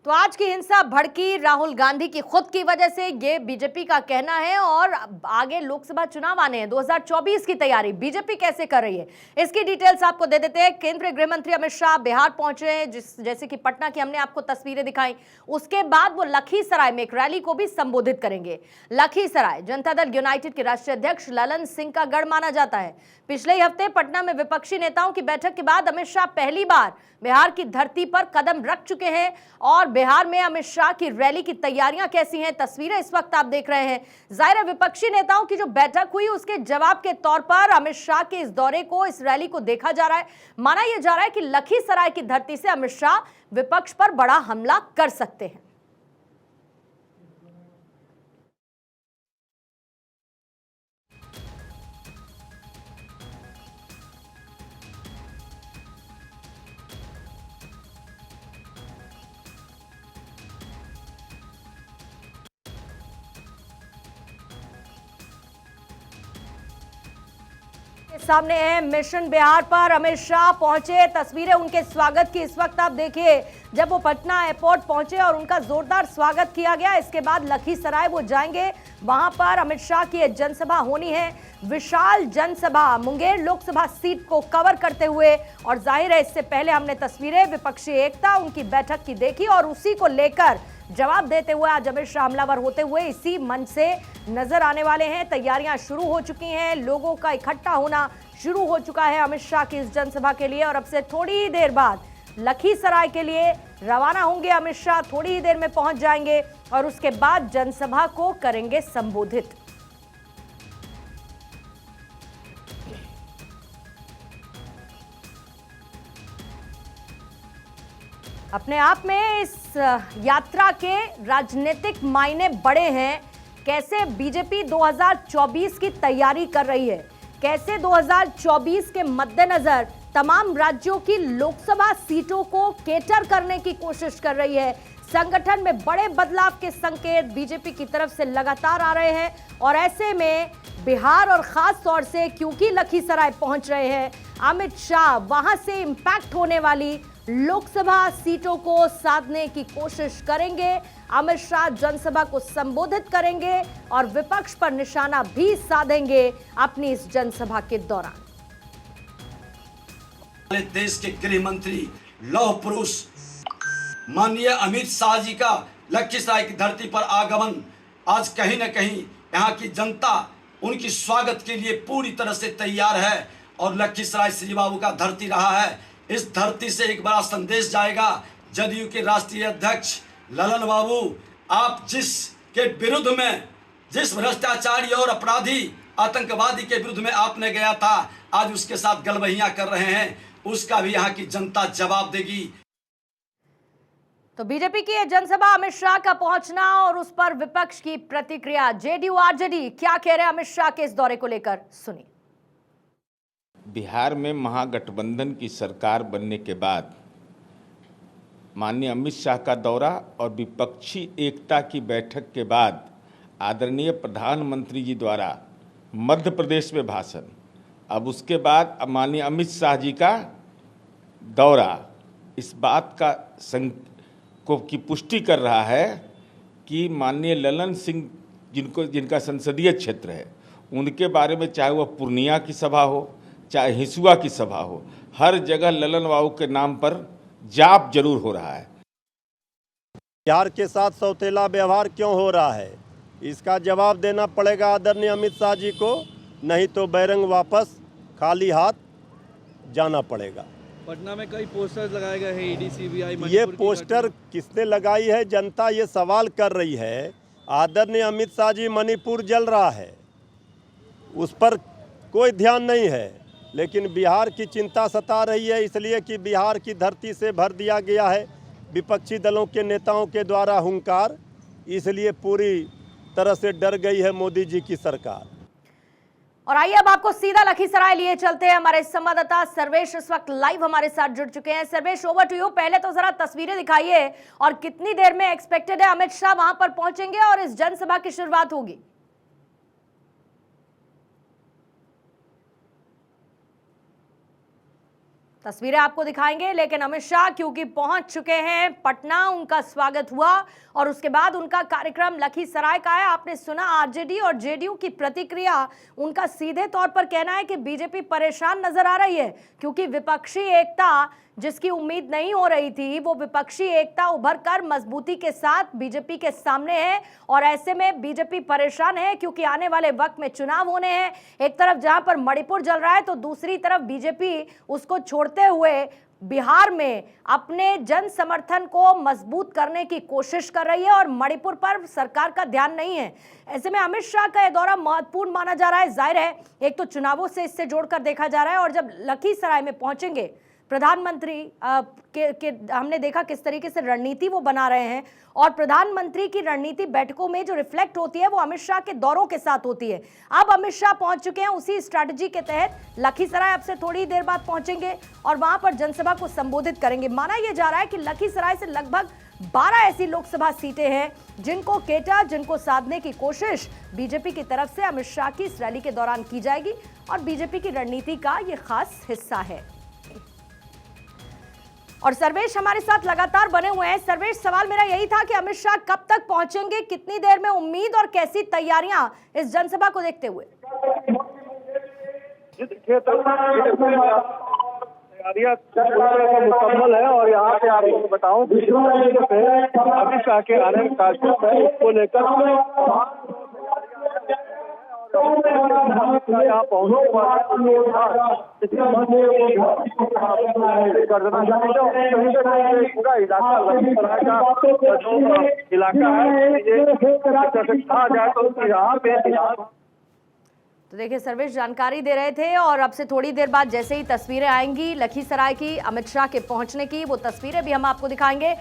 तो आज की हिंसा भड़की राहुल गांधी की खुद की वजह से, ये बीजेपी का कहना है। और आगे लोकसभा चुनाव आने हैं, 2024 की तैयारी बीजेपी कैसे कर रही है, इसकी डिटेल्स आपको दे देते हैं। केंद्रीय गृह मंत्री अमित शाह बिहार पहुंचे हैं, जैसे कि पटना की हमने आपको तस्वीरें दिखाई। उसके बाद वो लखीसराय में एक रैली को भी संबोधित करेंगे। लखीसराय जनता दल यूनाइटेड के राष्ट्रीय अध्यक्ष ललन सिंह का गढ़ माना जाता है। पिछले ही हफ्ते पटना में विपक्षी नेताओं की बैठक के बाद अमित शाह पहली बार बिहार की धरती पर कदम रख चुके हैं। और बिहार में अमित शाह की रैली की तैयारियां कैसी हैं, तस्वीरें इस वक्त आप देख रहे हैं। जाहिर है विपक्षी नेताओं की जो बैठक हुई उसके जवाब के तौर पर अमित शाह के इस दौरे को, इस रैली को देखा जा रहा है। माना यह जा रहा है कि लखीसराय की धरती से अमित शाह विपक्ष पर बड़ा हमला कर सकते हैं। सामने है मिशन बिहार पर अमित शाह पहुंचे, तस्वीरें उनके स्वागत की इस वक्त आप देखिए। जब वो पटना एयरपोर्ट पहुंचे और उनका जोरदार स्वागत किया गया, इसके बाद लखीसराय वो जाएंगे। वहां पर अमित शाह की एक जनसभा होनी है, विशाल जनसभा मुंगेर लोकसभा सीट को कवर करते हुए। और जाहिर है इससे पहले हमने तस्वीरें विपक्षी एकता, उनकी बैठक की देखी और उसी को लेकर जवाब देते हुए आज अमित शाह हमलावर होते हुए इसी मंच से नजर आने वाले हैं। तैयारियां शुरू हो चुकी हैं, लोगों का इकट्ठा होना शुरू हो चुका है अमित शाह की इस जनसभा के लिए। और अब से थोड़ी ही देर बाद लखीसराय के लिए रवाना होंगे अमित शाह, थोड़ी ही देर में पहुंच जाएंगे और उसके बाद जनसभा को करेंगे संबोधित। अपने आप में इस यात्रा के राजनीतिक मायने बड़े हैं। कैसे बीजेपी 2024 की तैयारी कर रही है, कैसे 2024 के मद्देनजर तमाम राज्यों की लोकसभा सीटों को केटर करने की कोशिश कर रही है। संगठन में बड़े बदलाव के संकेत बीजेपी की तरफ से लगातार आ रहे हैं। और ऐसे में बिहार और खास तौर से क्योंकि लखीसराय पहुंच रहे हैं अमित शाह, वहां से इंपैक्ट होने वाली लोकसभा सीटों को साधने की कोशिश करेंगे। अमित शाह जनसभा को संबोधित करेंगे और विपक्ष पर निशाना भी साधेंगे अपनी इस जनसभा के दौरान। देश के गृह मंत्री लौह पुरुष माननीय अमित शाह जी का लखीसराय की धरती पर आगमन आज कहीं न कहीं यहाँ की जनता उनकी स्वागत के लिए पूरी तरह से तैयार है। और लखीसराय श्री बाबू का धरती रहा है, इस धरती से एक बड़ा संदेश जाएगा। जदयू के राष्ट्रीय अध्यक्ष ललन बाबू, आप जिसके विरुद्ध में, जिस भ्रष्टाचारी और अपराधी आतंकवादी के विरुद्ध में आपने गया था, आज उसके साथ गलबहियां कर रहे हैं, उसका भी यहाँ की जनता जवाब देगी। तो बीजेपी की यह जनसभा, अमित शाह का पहुंचना और उस पर विपक्ष की प्रतिक्रिया। जेडीयू आरजेडी क्या कह रहे हैं अमित शाह के इस दौरे को लेकर, सुनिए। बिहार में महागठबंधन की सरकार बनने के बाद माननीय अमित शाह का दौरा और विपक्षी एकता की बैठक के बाद आदरणीय प्रधानमंत्री जी द्वारा मध्य प्रदेश में भाषण, अब उसके बाद माननीय अमित शाह जी का दौरा इस बात का की पुष्टि कर रहा है कि माननीय ललन सिंह जिनका संसदीय क्षेत्र है, उनके बारे में चाहे वह पूर्णिया की सभा हो चाहे हिसुआ की सभा हो, हर जगह ललन बाबू के नाम पर जाप जरूर हो रहा है। बिहार के साथ सौतेला व्यवहार क्यों हो रहा है, इसका जवाब देना पड़ेगा आदरणीय अमित शाह जी को, नहीं तो बैरंग वापस खाली हाथ जाना पड़ेगा। पटना में कई पोस्टर्स लगाए गए हैं, ईडी सीबीआई। ये पोस्टर किसने लगाई है, जनता ये सवाल कर रही है। आदरणीय अमित शाह जी, मणिपुर जल रहा है, उस पर कोई ध्यान नहीं है, लेकिन बिहार की चिंता सता रही है, इसलिए कि बिहार की धरती से भर दिया गया है विपक्षी दलों के नेताओं के द्वारा हुंकार, इसलिए पूरी तरह से डर गई है मोदी जी की सरकार। और आइए अब आपको सीधा लखीसराय लिए चलते हैं। हमारे संवाददाता सर्वेश इस वक्त लाइव हमारे साथ जुड़ चुके हैं। Sarvesh, over to you. पहले तो जरा तस्वीरें दिखाइए और कितनी देर में एक्सपेक्टेड है अमित शाह वहां पर पहुंचेंगे और इस जनसभा की शुरुआत होगी? तस्वीरें आपको दिखाएंगे, लेकिन अमित शाह क्योंकि पहुंच चुके हैं पटना, उनका स्वागत हुआ और उसके बाद उनका कार्यक्रम लखीसराय का है। आपने सुना आरजेडी और जेडीयू की प्रतिक्रिया। उनका सीधे तौर पर कहना है कि बीजेपी परेशान नजर आ रही है क्योंकि विपक्षी एकता जिसकी उम्मीद नहीं हो रही थी, वो विपक्षी एकता उभर कर मजबूती के साथ बीजेपी के सामने है और ऐसे में बीजेपी परेशान है क्योंकि आने वाले वक्त में चुनाव होने हैं। एक तरफ जहां पर मणिपुर जल रहा है तो दूसरी तरफ बीजेपी उसको छोड़ते हुए बिहार में अपने जन समर्थन को मजबूत करने की कोशिश कर रही है और मणिपुर पर सरकार का ध्यान नहीं है। ऐसे में अमित शाह का यह दौरा महत्वपूर्ण माना जा रहा है। जाहिर है एक तो चुनावों से इससे जोड़कर देखा जा रहा है और जब लखीसराय में पहुंचेंगे प्रधानमंत्री के हमने देखा किस तरीके से रणनीति वो बना रहे हैं और प्रधानमंत्री की रणनीति बैठकों में जो रिफ्लेक्ट होती है वो अमित शाह के दौरों के साथ होती है। अब अमित शाह पहुंच चुके हैं उसी स्ट्रैटेजी के तहत लखीसराय अब से थोड़ी देर बाद पहुंचेंगे और वहां पर जनसभा को संबोधित करेंगे। माना यह जा रहा है कि लखीसराय से लगभग 12 ऐसी लोकसभा सीटें हैं जिनको साधने की कोशिश बीजेपी की तरफ से अमित शाह की इस रैली के दौरान की जाएगी और बीजेपी की रणनीति का यह खास हिस्सा है। और सर्वेश हमारे साथ लगातार बने हुए हैं। सर्वेश, सवाल मेरा यही था कि अमित शाह कब तक पहुंचेंगे, कितनी देर में उम्मीद और कैसी तैयारियां इस जनसभा को देखते हुए? तैयारियां मुकम्मल है और यहाँ पे आपको बताऊं अमित शाह के आने का कार्यक्रम उसको लेकर यहाँ पहुंचने पूरा इलाका लखीसराय का जो इलाका है कहा जाए तो यहाँ पे तो देखिए सर्वेश जानकारी दे रहे थे और अब से थोड़ी देर बाद जैसे ही तस्वीरें आएंगी लखीसराय की अमित शाह के पहुंचने की, वो तस्वीरें भी हम आपको दिखाएंगे।